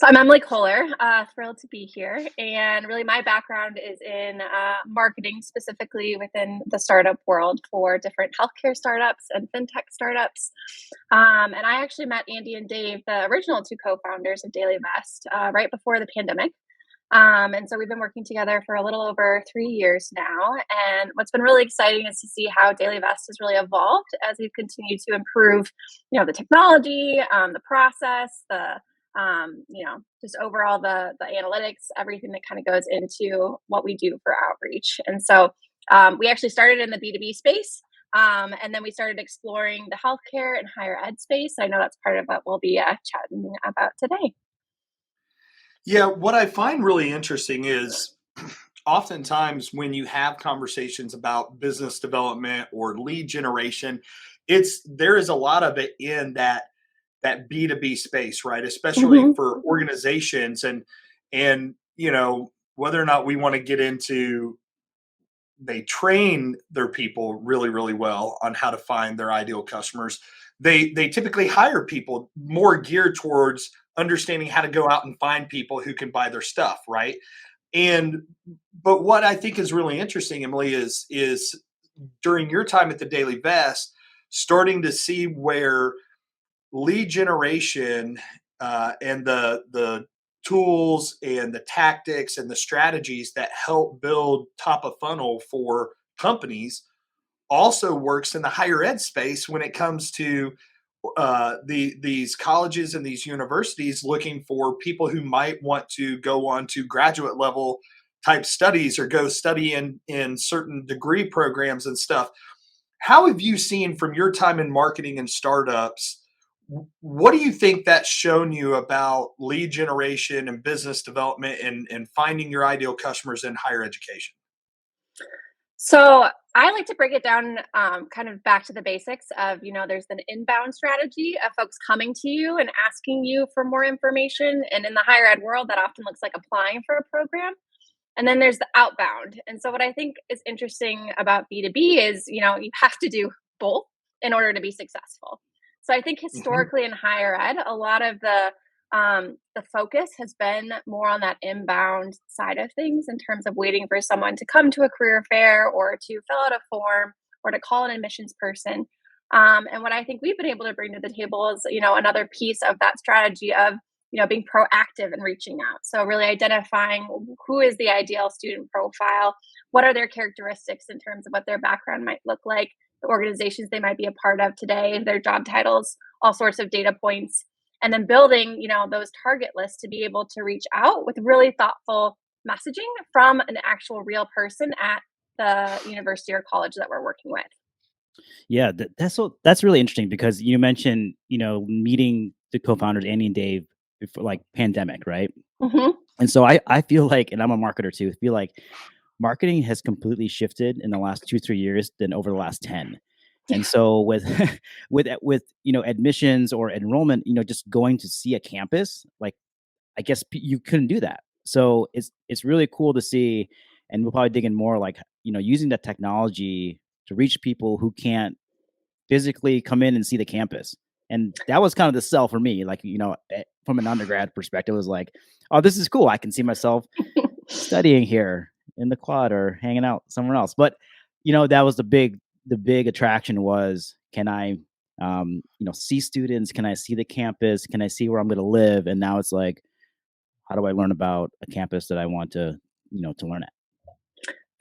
So I'm Emily Kohler, thrilled to be here. And really, my background is in marketing, specifically within the startup world for different healthcare startups and fintech startups. And I actually met Andy and Dave, the original two co-founders of DailyVest, right before the pandemic. And so we've been working together for a little over 3 years now. And what's been really exciting is to see how DailyVest has really evolved as we've continued to improve, the technology, the process, just overall the analytics, everything that kind of goes into what we do for outreach. And so we actually started in the B2B space. And then we started exploring the healthcare and higher ed space. I know that's part of what we'll be chatting about today. Yeah, what I find really interesting is oftentimes when you have conversations about business development or lead generation, there is a lot of it in that B2B space, right? Especially Mhm. for organizations and whether or not we want to get into they train their people really, really well on how to find their ideal customers. They typically hire people more geared towards understanding how to go out and find people who can buy their stuff, right? And but what I think is really interesting, Emily, is during your time at the Daily Vest, starting to see where lead generation and the tools and the tactics and the strategies that help build top of funnel for companies also works in the higher ed space when it comes to these colleges and these universities looking for people who might want to go on to graduate level type studies or go study in certain degree programs and stuff. How have you seen from your time in marketing and startups? What do you think that's shown you about lead generation and business development and finding your ideal customers in higher education? So I like to break it down kind of back to the basics of, there's an inbound strategy of folks coming to you and asking you for more information. And in the higher ed world, that often looks like applying for a program. And then there's the outbound. And so what I think is interesting about B2B is, you have to do both in order to be successful. So I think Mhm. historically in higher ed, a lot of the focus has been more on that inbound side of things in terms of waiting for someone to come to a career fair or to fill out a form or to call an admissions person. And what I think we've been able to bring to the table is, another piece of that strategy of being proactive and reaching out. So really identifying who is the ideal student profile, what are their characteristics in terms of what their background might look like, the organizations they might be a part of today, their job titles, all sorts of data points, and then building, those target lists to be able to reach out with really thoughtful messaging from an actual real person at the university or college that we're working with. Yeah, that's really interesting because you mentioned, meeting the co-founders Andy and Dave before like pandemic, right? Hmm. And so I feel like, and I'm a marketer too, I feel like marketing has completely shifted in the last 2-3 years than over the last 10. And so with with admissions or enrollment, just going to see a campus, like I guess you couldn't do that. So it's really cool to see, and we'll probably dig in more like using that technology to reach people who can't physically come in and see the campus. And that was kind of the sell for me. Like, from an undergrad perspective, it was like, oh, this is cool. I can see myself studying here in the quad or hanging out somewhere else. But, that was the big attraction was, can I, see students? Can I see the campus? Can I see where I'm going to live? And now it's like, how do I learn about a campus that I want to learn at?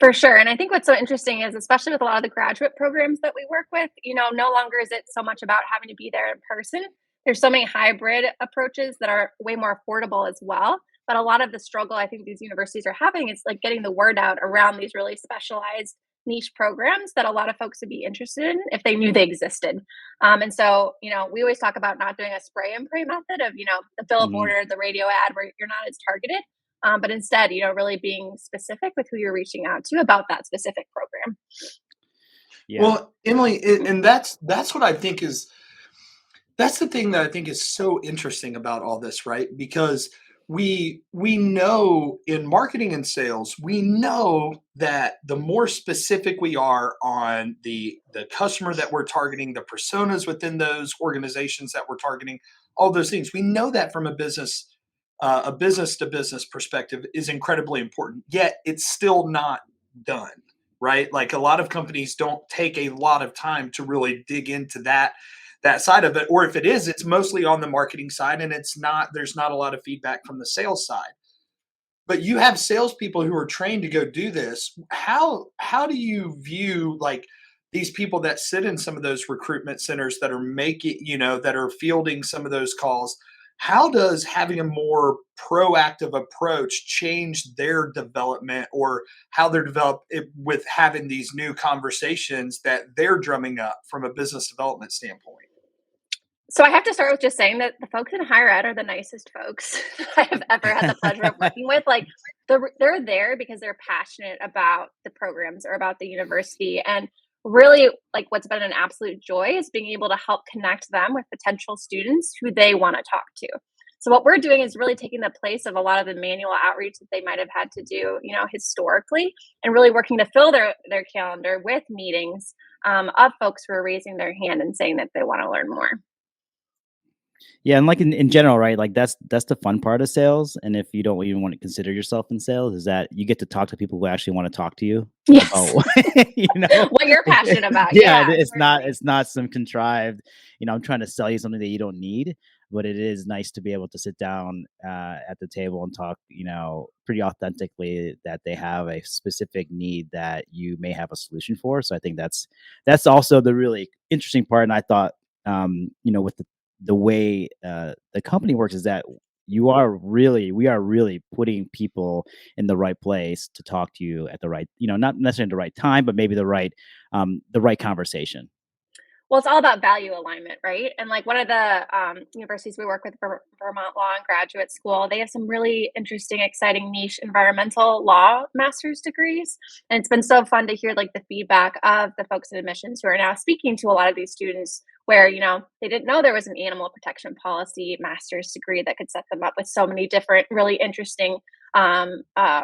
For sure. And I think what's so interesting is, especially with a lot of the graduate programs that we work with, no longer is it so much about having to be there in person. There's so many hybrid approaches that are way more affordable as well. But a lot of the struggle I think these universities are having is like getting the word out around these really specialized niche programs that a lot of folks would be interested in if they knew they existed. And so, we always talk about not doing a spray and pray method of, the billboard Mhm. or the radio ad where you're not as targeted, but instead, really being specific with who you're reaching out to about that specific program. Yeah. Well, Emily, and that's what I think is that's the thing that I think is so interesting about all this, right? Because we know in marketing and sales, we know that the more specific we are on the customer that we're targeting, the personas within those organizations that we're targeting, all those things, we know that from a business a business to business perspective is incredibly important, yet it's still not done, right? Like a lot of companies don't take a lot of time to really dig into that side of it. Or if it is, it's mostly on the marketing side and there's not a lot of feedback from the sales side. But you have salespeople who are trained to go do this. How do you view like these people that sit in some of those recruitment centers that are making, that are fielding some of those calls? How does having a more proactive approach change their development, or how they're developed with having these new conversations that they're drumming up from a business development standpoint? So I have to start with just saying that the folks in higher ed are the nicest folks I have ever had the pleasure of working with. Like they're there because they're passionate about the programs or about the university. And really like what's been an absolute joy is being able to help connect them with potential students who they want to talk to. So what we're doing is really taking the place of a lot of the manual outreach that they might have had to do, historically, and really working to fill their calendar with meetings of folks who are raising their hand and saying that they want to learn more. Yeah, and like in general, right? Like that's the fun part of sales. And if you don't even want to consider yourself in sales, is that you get to talk to people who actually want to talk to you Yes. about What you're passionate about. Yeah, Yeah, it's not some contrived, I'm trying to sell you something that you don't need, but it is nice to be able to sit down at the table and talk, pretty authentically that they have a specific need that you may have a solution for. So I think that's also the really interesting part. And I thought, with the way the company works is that we are really putting people in the right place to talk to you at the right, not necessarily the right time, but maybe the right conversation. Well, it's all about value alignment, right? And like one of the universities we work with, Vermont Law and Graduate School, they have some really interesting, exciting niche environmental law master's degrees. And it's been so fun to hear like the feedback of the folks in admissions who are now speaking to a lot of these students where, they didn't know there was an animal protection policy master's degree that could set them up with so many different really interesting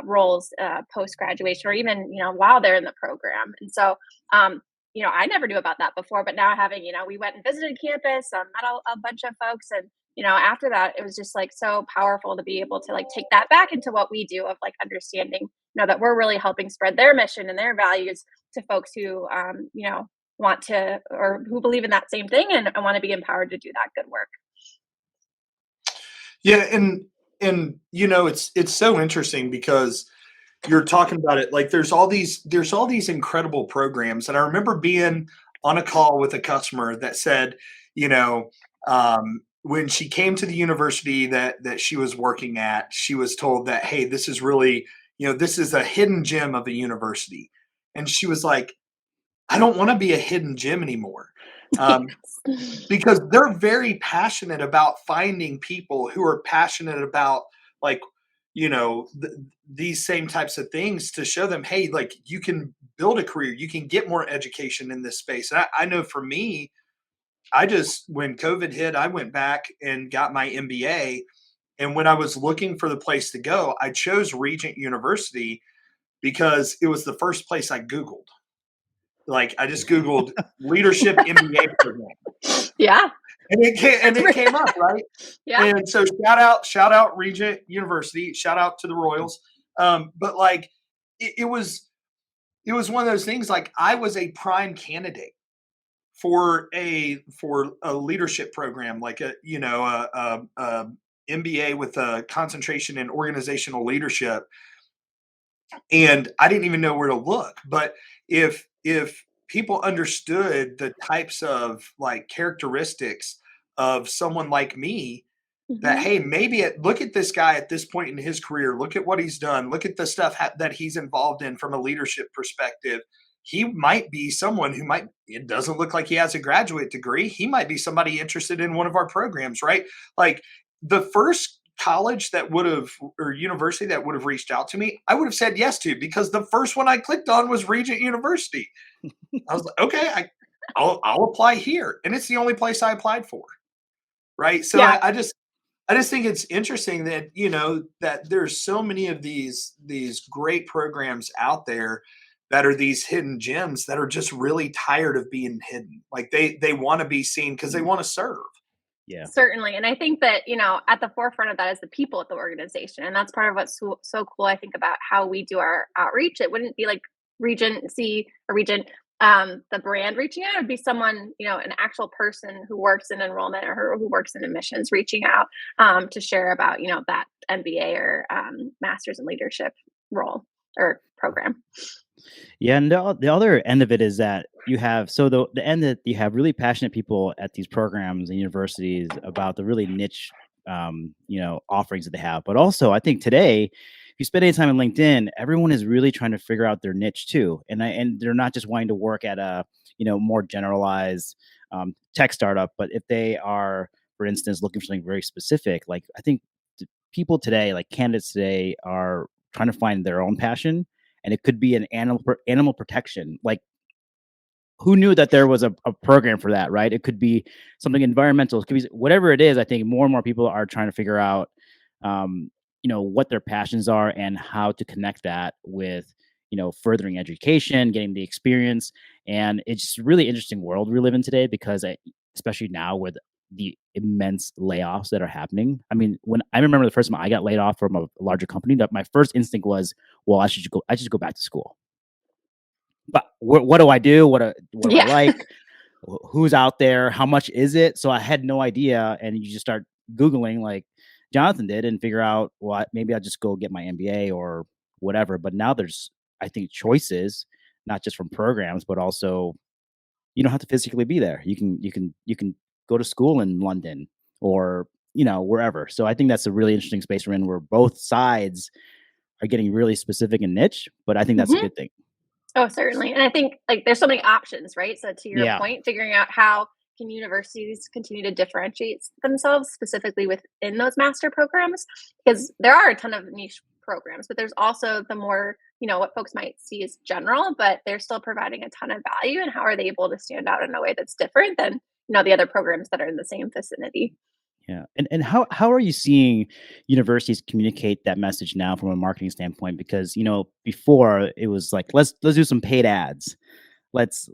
roles post graduation or even, while they're in the program. And so, I never knew about that before, but now having, we went and visited campus, met a bunch of folks. And, after that, it was just like so powerful to be able to like take that back into what we do of like understanding, that we're really helping spread their mission and their values to folks who, want to, or who believe in that same thing and want to be empowered to do that good work. Yeah. And, it's so interesting because you're talking about it like there's all these incredible programs. And I remember being on a call with a customer that said, when she came to the university that she was working at, she was told that, hey, this is really, this is a hidden gem of a university. And she was like, I don't want to be a hidden gem anymore. Because they're very passionate about finding people who are passionate about like, these same types of things to show them, hey, like you can build a career, you can get more education in this space. And I know for me, when COVID hit, I went back and got my MBA. And when I was looking for the place to go, I chose Regent University because it was the first place I Googled. Like I just Googled leadership MBA program. Yeah. And it came up, right? Yeah. And so shout out Regent University, shout out to the Royals. But like it was one of those things like I was a prime candidate for a leadership program, like a MBA with a concentration in organizational leadership. And I didn't even know where to look. But if people understood the types of like characteristics of someone like me, that hey, maybe look at this guy at this point in his career, look at what he's done, look at the stuff that he's involved in from a leadership perspective. He might be someone who it doesn't look like he has a graduate degree. He might be somebody interested in one of our programs, right? Like the first college or university that would have reached out to me, I would have said yes to, because the first one I clicked on was Regent University. I was like, okay, I'll apply here. And it's the only place I applied for. Right. So yeah. I just think it's interesting that, that there's so many of these great programs out there that are these hidden gems that are just really tired of being hidden. Like they want to be seen because they want to serve. Yeah. Certainly. And I think that, at the forefront of that is the people at the organization. And that's part of what's so cool, I think, about how we do our outreach. It wouldn't be like Regency or Regent, the brand reaching out. It'd be someone, an actual person who works in enrollment or who works in admissions reaching out to share about, that MBA or master's in leadership role or program. Yeah, and the other end of it is that you have the end that you have really passionate people at these programs and universities about the really niche, offerings that they have. But also, I think today, if you spend any time on LinkedIn, everyone is really trying to figure out their niche too, and they're not just wanting to work at a more generalized tech startup, but if they are, for instance, looking for something very specific, like I think people today, like candidates today, are trying to find their own passion, and it could be an animal protection. Like, who knew that there was a program for that, right? It could be something environmental. It could be whatever it is. I think more and more people are trying to figure out, what their passions are and how to connect that with, furthering education, getting the experience. And it's just a really interesting world we live in today because especially now with the immense layoffs that are happening. I mean, when I remember the first time I got laid off from a larger company, that my first instinct was, well, I should go back to school. But what do I do? What do I Yeah. like? Who's out there? How much is it? So I had no idea, and you just start Googling like Jonathan did and figure out, well, maybe I'll just go get my MBA or whatever. But now there's, I think, choices, not just from programs, but also you don't have to physically be there. You can go to school in London or wherever. So I think that's a really interesting space we're in, where both sides are getting really specific and niche. But I think that's a Mhm. good thing. Oh, certainly. And I think like there's so many options, right? So to your Yeah. point, figuring out how can universities continue to differentiate themselves specifically within those master programs, because there are a ton of niche programs, but there's also the more, what folks might see as general, but they're still providing a ton of value. And how are they able to stand out in a way that's different than, the other programs that are in the same vicinity? Yeah. And how are you seeing universities communicate that message now from a marketing standpoint? Because, before it was like, let's do some paid ads. Let's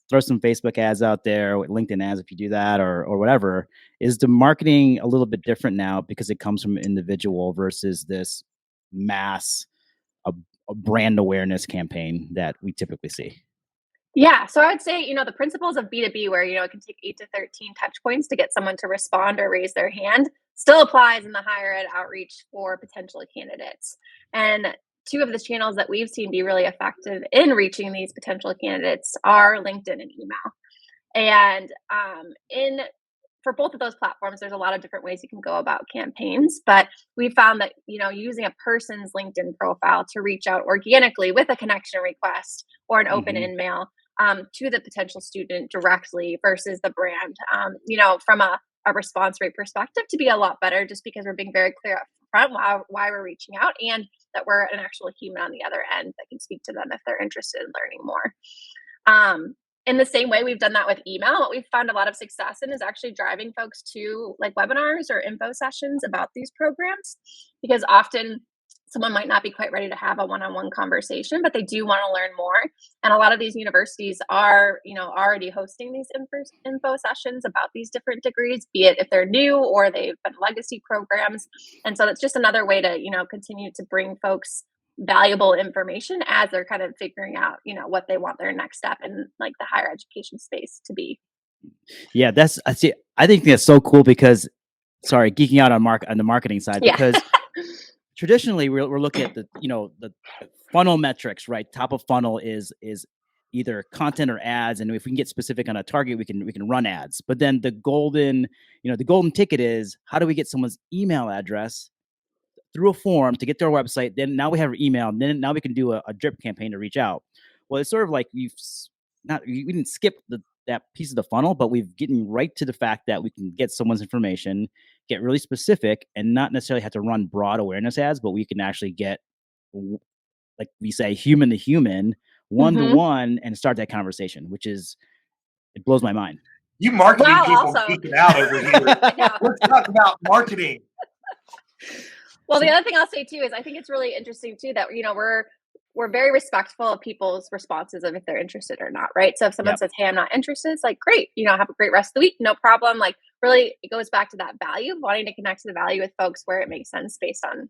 throw some Facebook ads out there, with LinkedIn ads if you do that, or whatever. Is the marketing a little bit different now because it comes from an individual versus this mass a, a brand awareness campaign that we typically see? Yeah. So I would say, the principles of B2B, where, it can take 8 to 13 touch points to get someone to respond or raise their hand, still applies in the higher ed outreach for potential candidates. And two of the channels that we've seen be really effective in reaching these potential candidates are LinkedIn and email. And in for both of those platforms, there's a lot of different ways you can go about campaigns, but we found that, using a person's LinkedIn profile to reach out organically with a connection request or an open Hmm. email to the potential student directly versus the brand, from a response rate perspective, to be a lot better, just because we're being very clear up front why we're reaching out, and that we're an actual human on the other end that can speak to them if they're interested in learning more. In the same way we've done that with email, what we've found a lot of success in is actually driving folks to like webinars or info sessions about these programs, because often someone might not be quite ready to have a one-on-one conversation, but they do want to learn more. And a lot of these universities are, already hosting these info sessions about these different degrees, be it if they're new or they've been legacy programs. And so it's just another way to, continue to bring folks valuable information as they're kind of figuring out, what they want their next step in like the higher education space to be. Yeah, I see. I think that's so cool because, sorry, geeking out on the marketing side, Yeah. because traditionally we're looking at the funnel metrics, right? Top of funnel is either content or ads, and if we can get specific on a target, we can run ads. But then the golden ticket is, how do we get someone's email address through a form to get to our website? Then now we have our email, and then now we can do a drip campaign to reach out. Well, it's sort of like we didn't skip that piece of the funnel, but we've getting right to the fact that we can get someone's information, get really specific, and not necessarily have to run broad awareness ads, but we can actually get, like we say, human to human, one to Hmm. one, and start that conversation, it blows my mind. You marketing Wow. people Also, geeking out over here. I know. Let's talk about marketing. Well, the other thing I'll say too is I think it's really interesting too that we're very respectful of people's responses of if they're interested or not, right? So if someone Yep. says, "Hey, I'm not interested," it's like, "Great, have a great rest of the week, no problem." Like really it goes back to that value, wanting to connect to the value with folks where it makes sense based on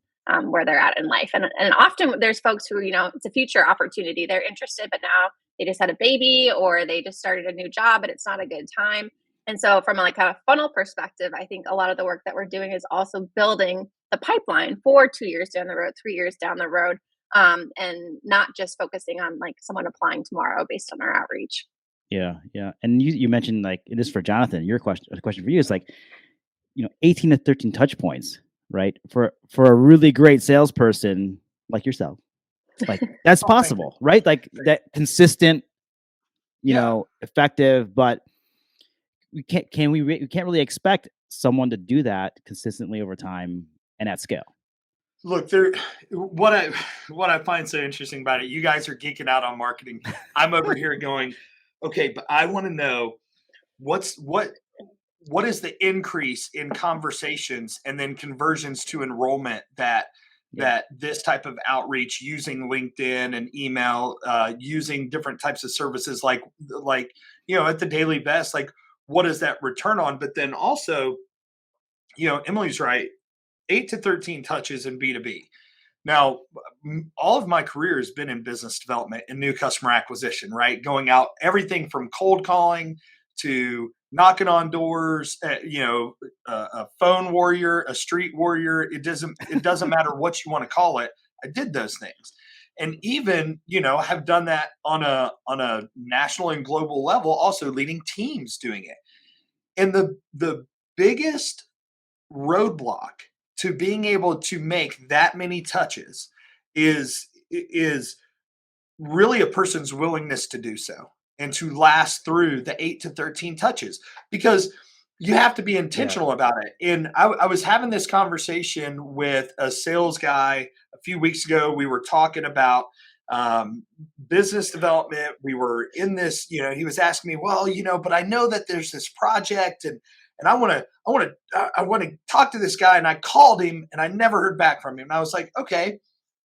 where they're at in life. And often there's folks who, it's a future opportunity. They're interested, but now they just had a baby or they just started a new job and it's not a good time. And so from a kind of funnel perspective, I think a lot of the work that we're doing is also building the pipeline for 2 years down the road, 3 years down the road, and not just focusing on like someone applying tomorrow based on our outreach. Yeah. And you mentioned like it is for Jonathan. Your question for you is like, 18 to 13 touch points, right? For a really great salesperson like yourself, like that's possible, right? Like that consistent, effective, but we can't really expect someone to do that consistently over time and at scale. Look, what I find so interesting about it, you guys are geeking out on marketing. I'm over here going, okay, but I want to know what is the increase in conversations and then conversions to enrollment that this type of outreach using LinkedIn and email, using different types of services like at the DailyVest, like what is that return on? But then also, Emily's right, 8 to 13 touches in B2B. Now, all of my career has been in business development and new customer acquisition, right? Going out, everything from cold calling to knocking on doors, a phone warrior, a street warrior. It doesn't matter what you want to call it. I did those things. And even, have done that on a national and global level, also leading teams doing it. And the biggest roadblock to being able to make that many touches is really a person's willingness to do so and to last through the 8 to 13 touches, because you have to be intentional about it. And I was having this conversation with a sales guy a few weeks ago. We were talking about business development. We were in this, he was asking me, well, but I know that there's this project and I want to talk to this guy. And I called him and I never heard back from him. And I was like, okay,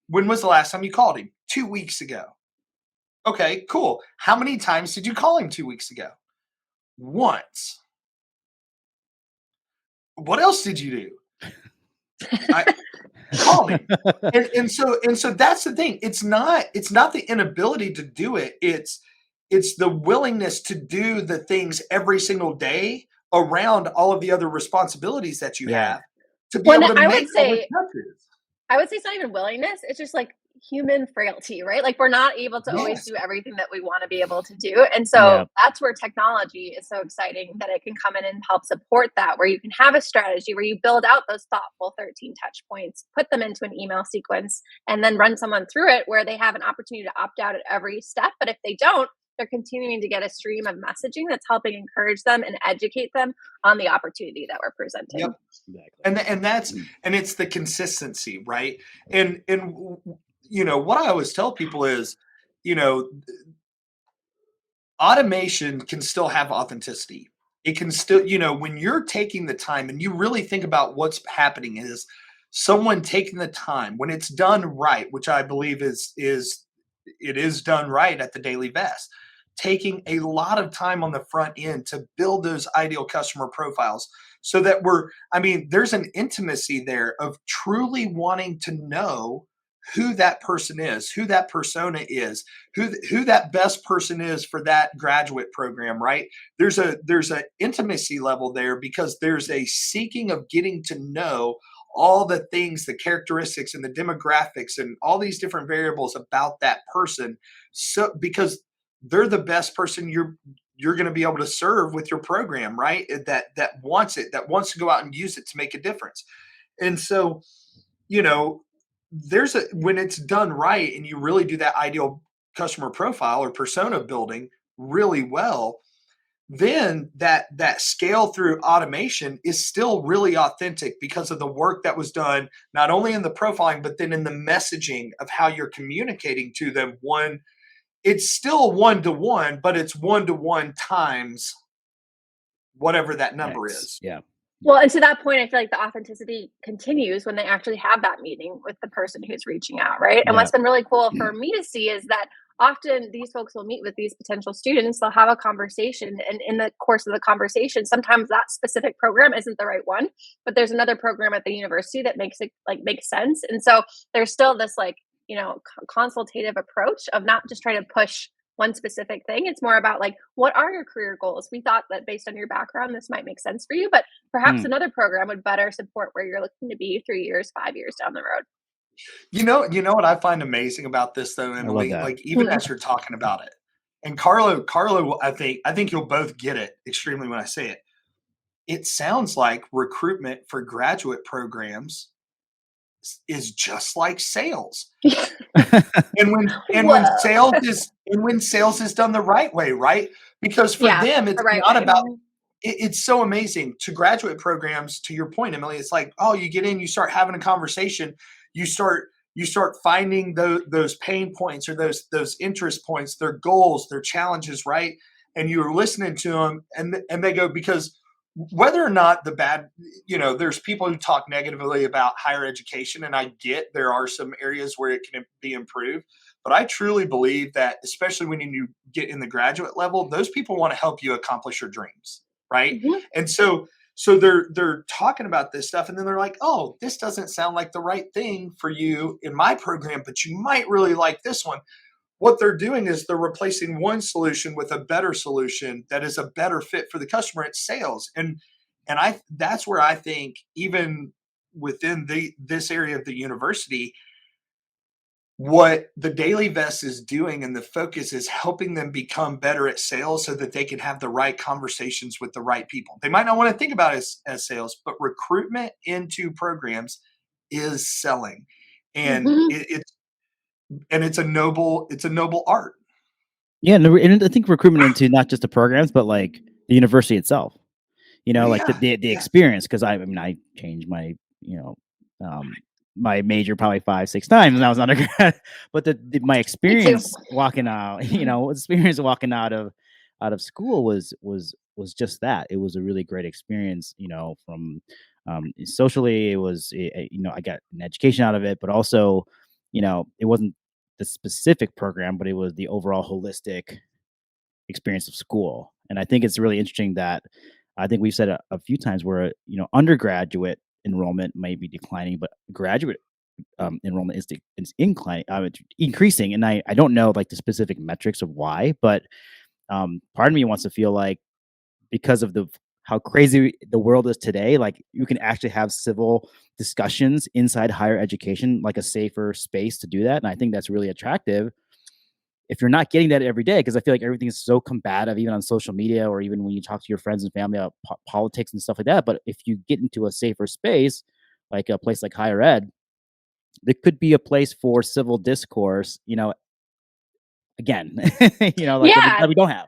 when was the last time you called him? 2 weeks ago. Okay, cool. How many times did you call him 2 weeks ago? Once. What else did you do? Call me. And so that's the thing. It's not the inability to do it. It's the willingness to do the things every single day around all of the other responsibilities that you have to be able to make all the touches. I would say it's not even willingness. It's just like human frailty, right? Like we're not able to always do everything that we want to be able to do. And so that's where technology is so exciting, that it can come in and help support that, where you can have a strategy where you build out those thoughtful 13 touch points, put them into an email sequence, and then run someone through it where they have an opportunity to opt out at every step. But if they don't, they're continuing to get a stream of messaging that's helping encourage them and educate them on the opportunity that we're presenting. Yep. Exactly. And it's the consistency, right? And what I always tell people is, automation can still have authenticity. It can still, when you're taking the time and you really think about what's happening, is someone taking the time when it's done right, which I believe it is done right at the DailyVest, taking a lot of time on the front end to build those ideal customer profiles so that there's an intimacy there of truly wanting to know who that person is, who that persona is, who that best person is for that graduate program, right? There's a intimacy level there because there's a seeking of getting to know all the things, the characteristics and the demographics and all these different variables about that person. So because they're the best person you're going to be able to serve with your program, right? That wants it, that wants to go out and use it to make a difference. And so, when it's done right and you really do that ideal customer profile or persona building really well, then that scale through automation is still really authentic because of the work that was done, not only in the profiling, but then in the messaging of how you're communicating to them. It's still 1-to-1, but it's 1-to-1 times whatever that number is. Yeah. Well, and to that point, I feel like the authenticity continues when they actually have that meeting with the person who's reaching out, right? And what's been really cool for me to see is that often these folks will meet with these potential students, they'll have a conversation, and in the course of the conversation, sometimes that specific program isn't the right one, but there's another program at the university that makes it like makes sense. And so there's still this like, consultative approach of not just trying to push one specific thing. It's more about like, what are your career goals? We thought that based on your background, this might make sense for you, but perhaps Hmm. another program would better support where you're looking to be 3 years, 5 years down the road. You know what I find amazing about this though, I love Emily? that. Like even as you're talking about it, and Carlo, I think you'll both get it extremely when I say it. It sounds like recruitment for graduate programs is just like sales. Whoa. And when sales is done the right way, right? Because for Yeah, them, it's the right not way. about it's so amazing to graduate programs. To your point, Emily, it's like, oh, you get in, you start having a conversation, you start finding those pain points or those interest points, their goals, their challenges, right? And you're listening to them, and they go because whether or not there's people who talk negatively about higher education, and I get there are some areas where it can be improved, but I truly believe that, especially when you get in the graduate level, those people want to help you accomplish your dreams, right? Mhm. And so they're talking about this stuff, and then they're like, "Oh, this doesn't sound like the right thing for you in my program, but you might really like this one." What they're doing is they're replacing one solution with a better solution that is a better fit for the customer. It's sales, and I that's where I think even within this area of the university, what the Daily Vest is doing and the focus is helping them become better at sales so that they can have the right conversations with the right people. They might not want to think about it as sales, but recruitment into programs is selling. And Mhm. it's a noble art. Yeah, no, and I think recruitment into not just the programs, but like the university itself. Well, Like yeah, the yeah, experience. Because I mean, I changed my um, my major probably 5 6 times when I was undergrad. But my Me too. experience walking out, experience walking out of school was just that. It was a really great experience. From socially, it was I got an education out of it, but also it wasn't the specific program, but it was the overall holistic experience of school. And I think it's really interesting that I think we've said a few times where undergraduate enrollment may be declining, but graduate enrollment is inclining, it's increasing. And I don't know like the specific metrics of why, but part of me wants to feel like because of the how crazy the world is today, like you can actually have civil discussions inside higher education, like a safer space to do that. And I think that's really attractive if you're not getting that every day, because I feel like everything is so combative, even on social media or even when you talk to your friends and family about politics and stuff like that. But if you get into a safer space, like a place like higher ed, there could be a place for civil discourse. Again, like Yeah. that we don't have.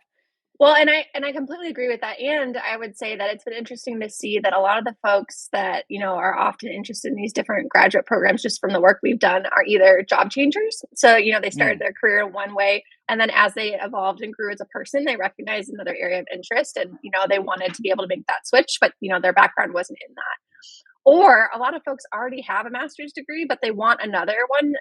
Well, and I completely agree with that, and I would say that it's been interesting to see that a lot of the folks that, are often interested in these different graduate programs just from the work we've done are either job changers. So, they started Mm, their career in one way, and then as they evolved and grew as a person, they recognized another area of interest and, they wanted to be able to make that switch, but, their background wasn't in that. Or a lot of folks already have a master's degree, but they want another one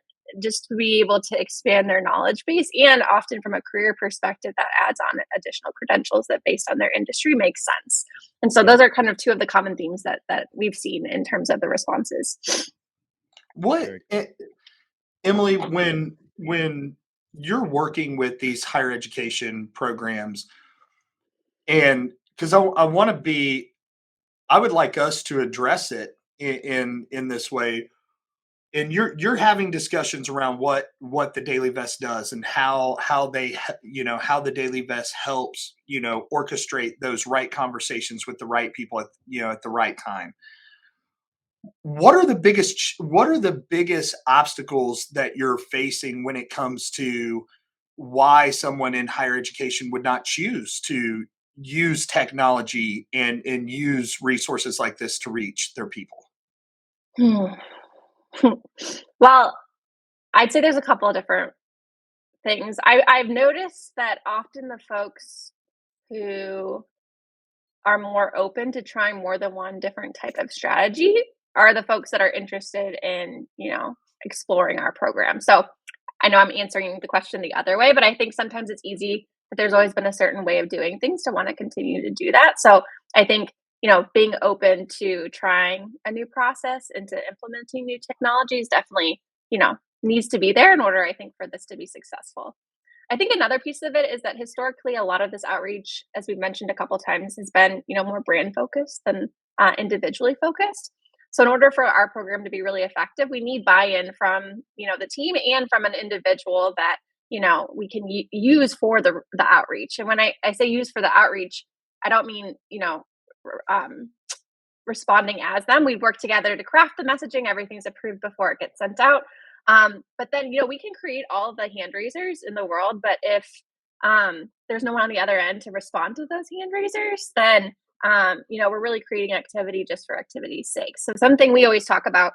just to be able to expand their knowledge base. And often from a career perspective, that adds on additional credentials that based on their industry makes sense. And so yeah, those are kind of two of the common themes that we've seen in terms of the responses. what very Emily, when you're working with these higher education programs, and because I want to be, I would like us to address it in this way. And you're having discussions around what the Daily Vest does and how the Daily Vest helps orchestrate those right conversations with the right people at the right time. What are the biggest obstacles that you're facing when it comes to why someone in higher education would not choose to use technology and use resources like this to reach their people? Hmm. Well, I'd say there's a couple of different things. I've noticed that often the folks who are more open to trying more than one different type of strategy are the folks that are interested in, exploring our program. So I know I'm answering the question the other way, but I think sometimes it's easy that there's always been a certain way of doing things to want to continue to do that. So I think, being open to trying a new process and to implementing new technologies definitely, needs to be there in order, I think, for this to be successful. I think another piece of it is that historically, a lot of this outreach, as we've mentioned a couple times, has been, more brand focused than individually focused. So in order for our program to be really effective, we need buy-in from, the team and from an individual that, we can use for the outreach. And when I say use for the outreach, I don't mean, um, responding as them. We work together to craft the messaging. Everything's approved before it gets sent out. But then, we can create all of the hand raisers in the world, but if there's no one on the other end to respond to those hand raisers, then we're really creating activity just for activity's sake. So something we always talk about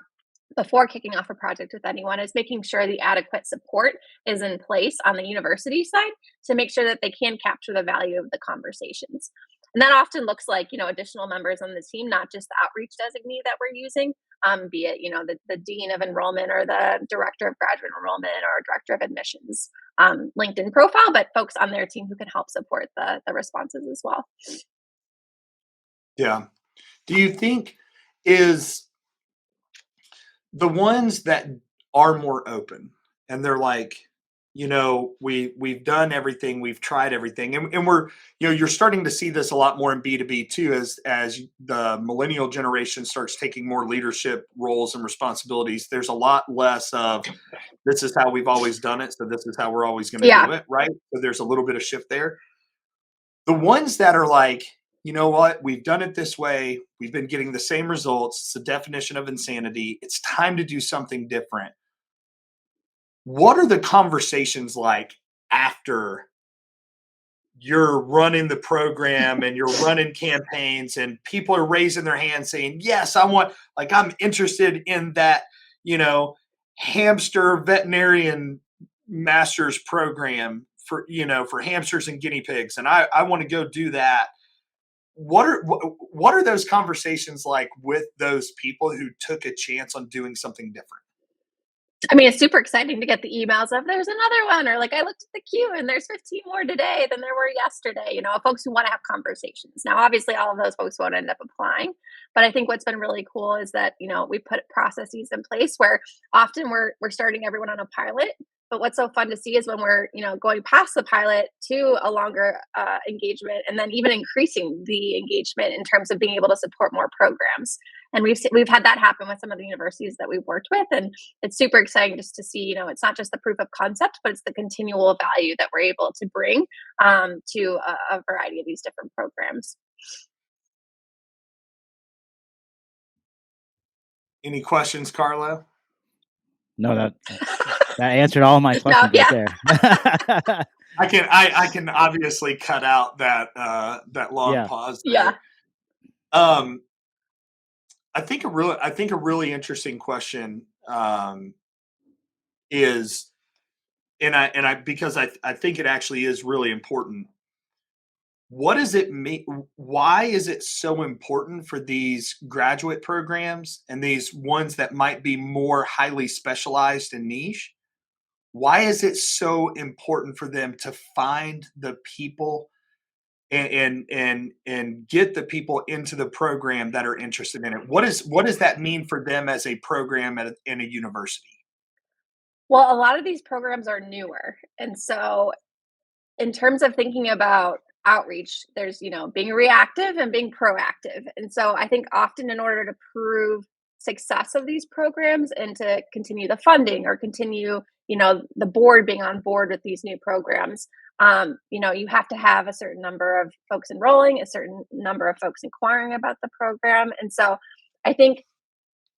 before kicking off a project with anyone is making sure the adequate support is in place on the university side to make sure that they can capture the value of the conversations. And that often looks like, additional members on the team, not just the outreach designee that we're using, be it, the dean of enrollment or the director of graduate enrollment or director of admissions LinkedIn profile, but folks on their team who can help support the responses as well. Yeah. Do you think is the ones that are more open and they're like, we've done everything, we've tried everything, and we're, you're starting to see this a lot more in B2B too, as the millennial generation starts taking more leadership roles and responsibilities. There's a lot less of this is how we've always done it, so this is how we're always going to do it, right? So there's a little bit of shift there. The ones that are like, you know what, we've done it this way, we've been getting the same results, it's the definition of insanity, it's time to do something different. What are the conversations like after you're running the program and you're running campaigns and people are raising their hands saying, yes, I'm interested in that, hamster veterinarian master's program for hamsters and guinea pigs. And I want to go do that. What are those conversations like with those people who took a chance on doing something different? I mean, it's super exciting to get the emails of there's another one, or like I looked at the queue and there's 15 more today than there were yesterday, folks who want to have conversations. Now, obviously all of those folks won't end up applying, but I think what's been really cool is that, we put processes in place where often we're starting everyone on a pilot. But what's so fun to see is when we're, going past the pilot to a longer engagement, and then even increasing the engagement in terms of being able to support more programs. And we've had that happen with some of the universities that we've worked with, and it's super exciting just to see. It's not just the proof of concept, but it's the continual value that we're able to bring to a variety of these different programs. Any questions, Carlo? No, that answered all my questions right there. I can obviously cut out that long pause there. Yeah. I think a really interesting question is, because I think it actually is really important. What does it mean? Why is it so important for these graduate programs and these ones that might be more highly specialized and niche? Why is it so important for them to find the people and get the people into the program that are interested in it? What does that mean for them as a program in a university? Well, a lot of these programs are newer. And so in terms of thinking about outreach, there's, being reactive and being proactive. And so I think often in order to prove success of these programs and to continue the funding or continue, the board being on board with these new programs, you have to have a certain number of folks enrolling, a certain number of folks inquiring about the program. And so I think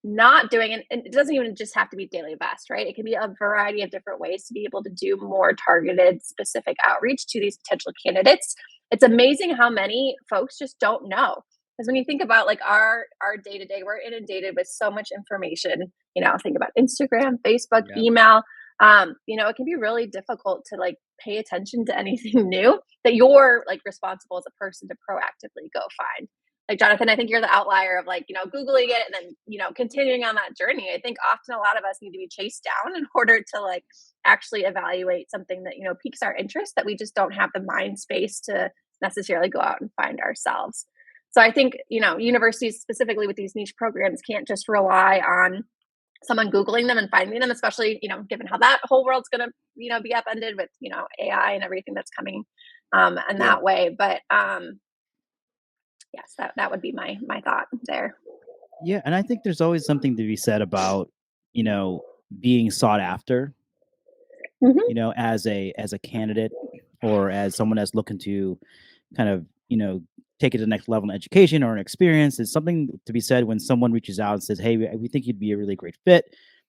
not doing it, and it doesn't even just have to be DailyVest, right? It can be a variety of different ways to be able to do more targeted, specific outreach to these potential candidates. It's amazing how many folks just don't know. Because when you think about like our day to day, we're inundated with so much information. Think about Instagram, Facebook, email. It can be really difficult to like pay attention to anything new that you're like responsible as a person to proactively go find. like Jonathan, I think you're the outlier of like, Googling it and then, continuing on that journey. I think often a lot of us need to be chased down in order to like actually evaluate something that, piques our interest that we just don't have the mind space to necessarily go out and find ourselves. So I think, universities specifically with these niche programs can't just rely on someone Googling them and finding them, especially, given how that whole world's going to, be upended with, AI and everything that's coming and Yeah. that way. But yes, that would be my thought there. Yeah, and I think there's always something to be said about, being sought after, Hmm. as a candidate or as someone that's looking to kind of, take it to the next level in education or an experience. Is something to be said when someone reaches out and says, "Hey, we think you'd be a really great fit."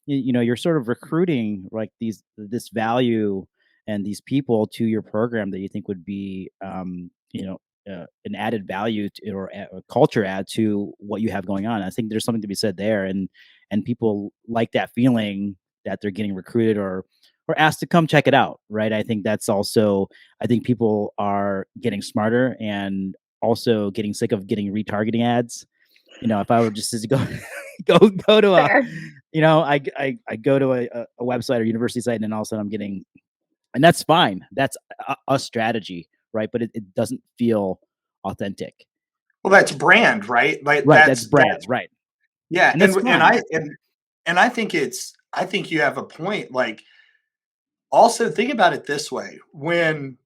You're sort of recruiting like this value and these people to your program that you think would be, an added value or a culture add to what you have going on. I think there's something to be said there, and people like that feeling that they're getting recruited or asked to come check it out, right? I think that's also, I think people are getting smarter and also getting sick of getting retargeting ads. If I were just to go go to a, Fair. I go to a website or university site, and then all of a sudden I'm getting, and that's fine. That's a strategy, right? But it doesn't feel authentic. Well, that's brand, right? Like Right, that's brand, that's right. yeah. And And that's and fine. I think I think you have a point. Like, also think about it this way: when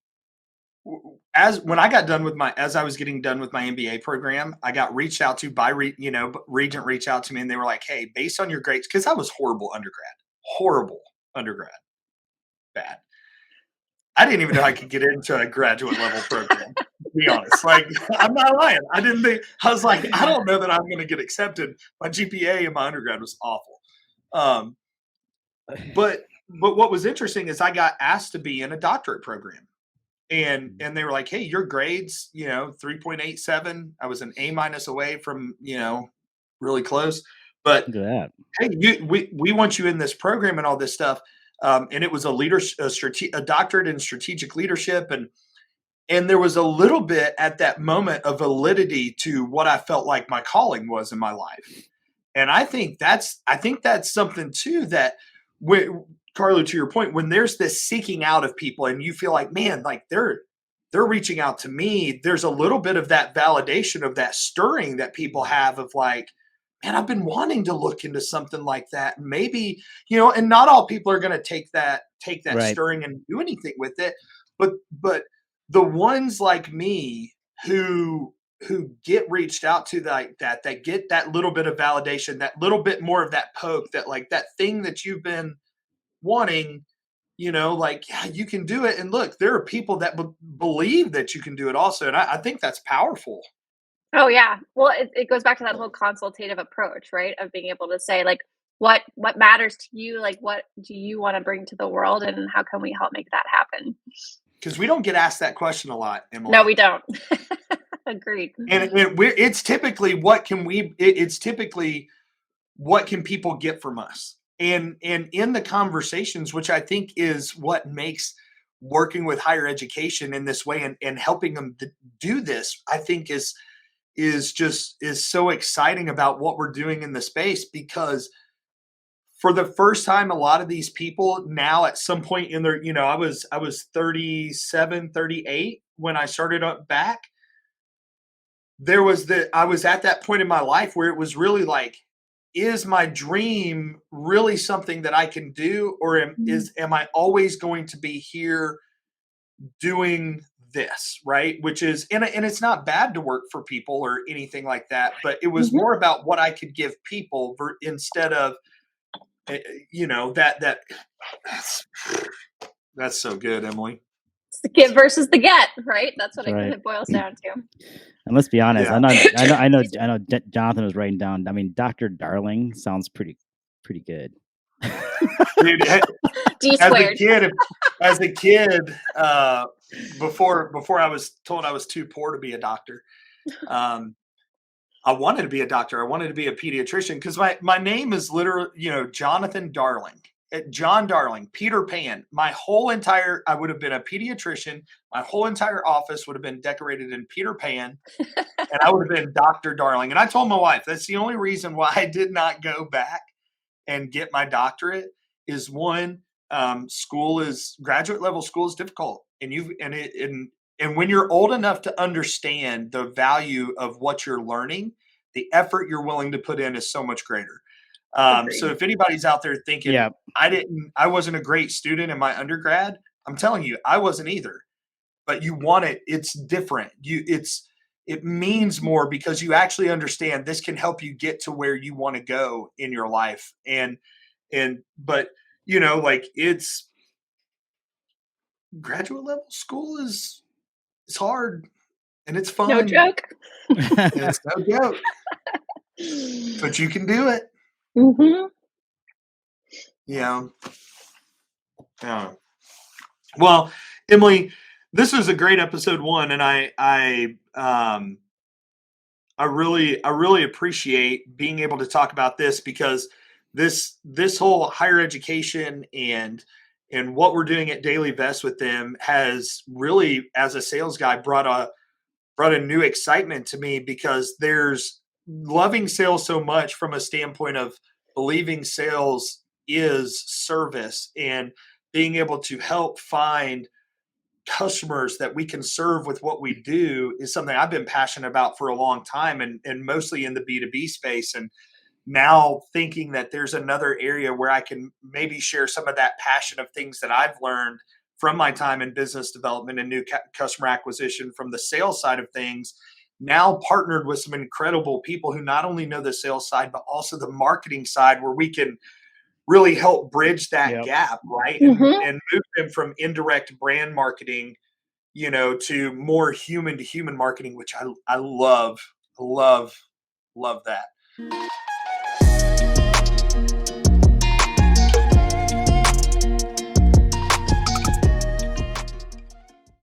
I got done with as I was getting done with my MBA program, I got reached out to by Regent reached out to me and they were like, "Hey, based on your grades, because I was horrible undergrad, bad. I didn't even know I could get into a graduate level program. To be honest, like I'm not lying. I didn't think I was like, I don't know that I'm going to get accepted. My GPA in my undergrad was awful. Um, but what was interesting is I got asked to be in a doctorate program. And they were like, "Hey, your grades, 3.87." I was an A minus away from, really close. But Look at that. hey, we want you in this program and all this stuff. And it was a doctorate in strategic leadership, and there was a little bit at that moment of validity to what I felt like my calling was in my life. And I think that's something too that when Carlo, to your point, when there's this seeking out of people and you feel like, man, like they're reaching out to me, there's a little bit of that validation of that stirring that people have of like, man, I've been wanting to look into something like that. Maybe, and not all people are going to take that Right. stirring and do anything with it. But the ones like me who get reached out to like that get that little bit of validation, that little bit more of that poke, that like that thing that you've been wanting, like, yeah, you can do it. And look, there are people that believe that you can do it also. And I think that's powerful. Oh yeah. Well, it goes back to that whole consultative approach, right? Of being able to say like, what matters to you? Like, what do you want to bring to the world, and how can we help make that happen? Because we don't get asked that question a lot, No, Emily. we don't. Agreed. It's typically it's typically what can people get from us? And in the conversations, which I think is what makes working with higher education in this way and helping them do this, I think is so exciting about what we're doing in the space, because for the first time, a lot of these people now at some point in their, I was 37, 38 when I started up back. I was at that point in my life where it was really like, is my dream really something that I can do, or Mhm. am I always going to be here doing this, right? Which is, and it's not bad to work for people or anything like that, but it was Mhm. more about what I could give people instead of, that that's so good, Emily. It's the give versus the get, right? That's what That's it kind right. of boils down to. And let's be honest, Yeah, Excuse me. Jonathan was writing down. I mean, Dr. Darling sounds pretty good. dude. D As a squared. kid, as a kid, before I was told I was too poor to be a doctor, um, I wanted to be a doctor. I wanted to be a pediatrician because my name is literally, Jonathan Darling. John Darling, Peter Pan, I would have been a pediatrician. My whole entire office would have been decorated in Peter Pan, and I would have been Dr. Darling. And I told my wife, that's the only reason why I did not go back and get my doctorate is one, graduate level school is difficult. And when you're old enough to understand the value of what you're learning, the effort you're willing to put in is so much greater. So if anybody's out there thinking, Yeah. I wasn't a great student in my undergrad, I'm telling you, I wasn't either. But you want it, it's different. It means more because you actually understand this can help you get to where you want to go in your life. But like it's graduate level school is hard and it's fun. No joke. And it's no joke. But you can do it. Mm-hmm. Yeah. Well, Emily, this is a great episode 1, and I really appreciate being able to talk about this because this whole higher education and what we're doing at DailyVest with them has really, as a sales guy, brought a new excitement to me because there's loving sales so much from a standpoint of believing sales is service and being able to help find customers that we can serve with what we do is something I've been passionate about for a long time and mostly in the B2B space. And now thinking that there's another area where I can maybe share some of that passion of things that I've learned from my time in business development and new customer acquisition from the sales side of things, now partnered with some incredible people who not only know the sales side, but also the marketing side where we can really help bridge that gap, right? Mm-hmm. And move them from indirect brand marketing, to more human to human marketing, which I love that.